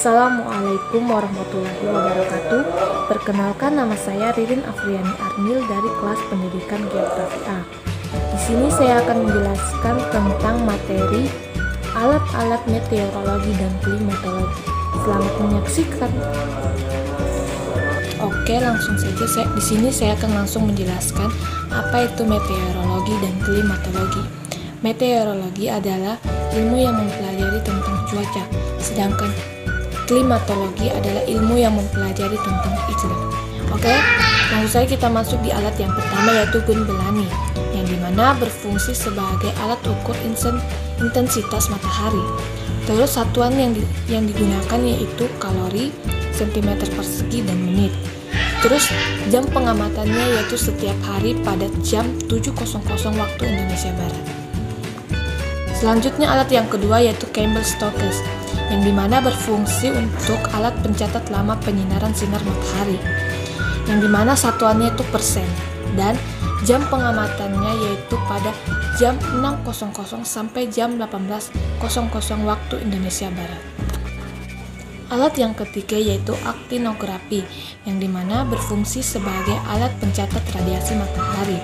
Assalamualaikum warahmatullahi wabarakatuh. Perkenalkan, nama saya Ririn Afriani Arnil dari kelas pendidikan Geografi A. Di sini saya akan menjelaskan tentang materi alat-alat meteorologi dan klimatologi. Selamat menyaksikan. Oke, langsung saja. Di sini saya akan langsung menjelaskan apa itu meteorologi dan klimatologi. Meteorologi adalah ilmu yang mempelajari tentang cuaca, sedangkan klimatologi adalah ilmu yang mempelajari tentang iklim. Oke, langsung saja kita masuk di alat yang pertama, yaitu gun belani, yang dimana berfungsi sebagai alat ukur intensitas matahari. Terus satuan yang digunakan yaitu kalori, sentimeter persegi, dan menit. Terus jam pengamatannya yaitu setiap hari pada jam 7.00 waktu Indonesia Barat. Selanjutnya alat yang kedua yaitu Campbell-Stokes, yang dimana berfungsi untuk alat pencatat lama penyinaran sinar matahari, yang dimana satuannya itu persen, dan jam pengamatannya yaitu pada jam 6.00 sampai jam 18.00 waktu Indonesia Barat. Alat yang ketiga yaitu aktinografi, yang dimana berfungsi sebagai alat pencatat radiasi matahari.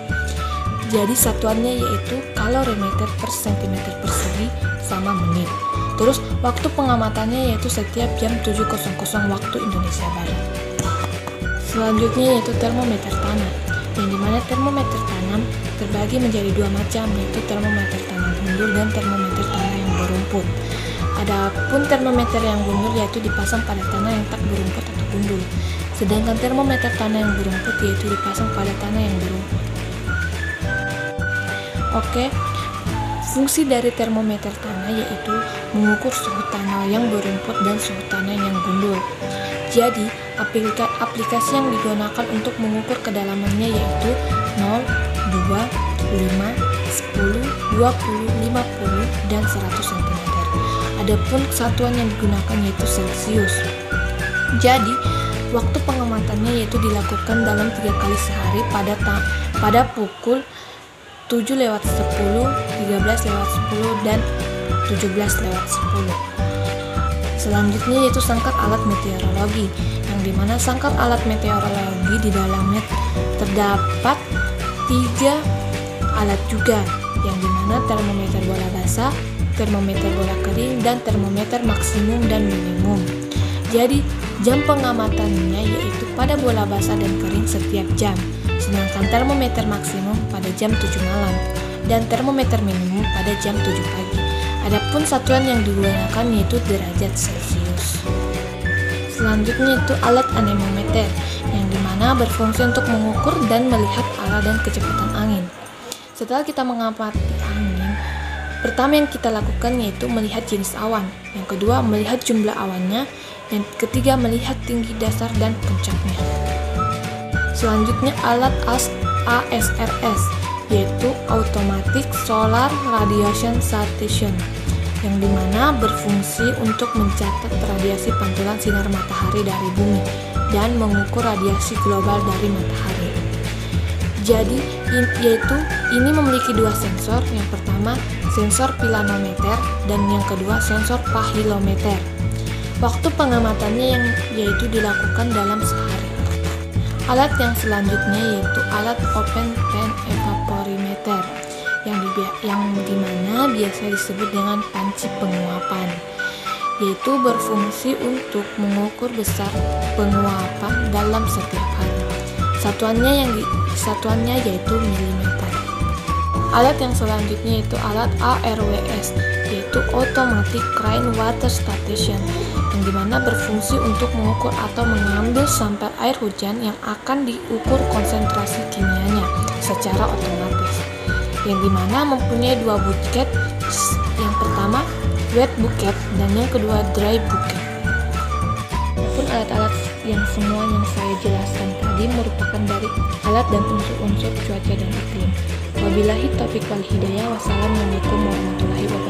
Jadi satuannya yaitu kalorimeter per sentimeter persegi sama menit. Terus waktu pengamatannya yaitu setiap jam 7.00 waktu Indonesia Barat. Selanjutnya yaitu termometer tanah, yang dimana termometer tanam terbagi menjadi dua macam, yaitu termometer tanah gundul dan termometer tanah yang berumput. Adapun termometer yang gundul yaitu dipasang pada tanah yang tak berumput atau gundul, sedangkan termometer tanah yang berumput yaitu dipasang pada tanah yang berumput. Oke, fungsi dari termometer tanah yaitu mengukur suhu tanah yang berumput dan suhu tanah yang gundul. Jadi, aplikasi yang digunakan untuk mengukur kedalamannya yaitu 0, 2, 5, 10, 20, 50, dan 100 cm. Adapun satuan yang digunakan yaitu Celcius. Jadi, waktu pengamatannya yaitu dilakukan dalam 3 kali sehari pada pukul 7:10, 13:10, dan 17:10. Selanjutnya yaitu sangkar alat meteorologi, yang dimana sangkar alat meteorologi di dalamnya terdapat 3 alat juga, yang dimana termometer bola basah, termometer bola kering, dan termometer maksimum dan minimum. Jadi jam pengamatannya yaitu pada bola basah dan kering setiap jam, sedangkan termometer maksimum pada jam 7 malam dan termometer minimum pada jam 7 pagi. Adapun satuan yang digunakan yaitu derajat Celcius. Selanjutnya itu alat anemometer, yang dimana berfungsi untuk mengukur dan melihat arah dan kecepatan angin. Setelah kita mengamati angin, pertama yang kita lakukan yaitu melihat jenis awan, yang kedua melihat jumlah awannya, yang ketiga melihat tinggi dasar dan puncaknya. Selanjutnya alat ASRS, yaitu Automatic Solar Radiation Station, yang dimana berfungsi untuk mencatat radiasi pantulan sinar matahari dari bumi dan mengukur radiasi global dari matahari. Jadi ini memiliki 2 sensor, yang pertama sensor pilanometer dan yang kedua sensor pahilometer. Waktu pengamatannya yaitu dilakukan dalam sehari. Alat yang selanjutnya yaitu alat open pan evaporimeter, yang dimana biasa disebut dengan panci penguapan, yaitu berfungsi untuk mengukur besar penguapan dalam setiap hari. Satuannya yaitu milimeter. Alat yang selanjutnya yaitu alat ARWS, yaitu Automatic Rainwater Station, yang dimana berfungsi untuk mengukur atau mengambil sampel air hujan yang akan diukur konsentrasi kimianya secara otomatis, yang dimana mempunyai 2 bucket, yang pertama wet bucket dan yang kedua dry bucket. Adapun alat-alat yang semua yang saya jelaskan tadi merupakan dari alat dan unsur-unsur cuaca dan iklim. Wabillahi taufiq wal hidayah. Wassalamualaikum warahmatullahi wabarakatuh.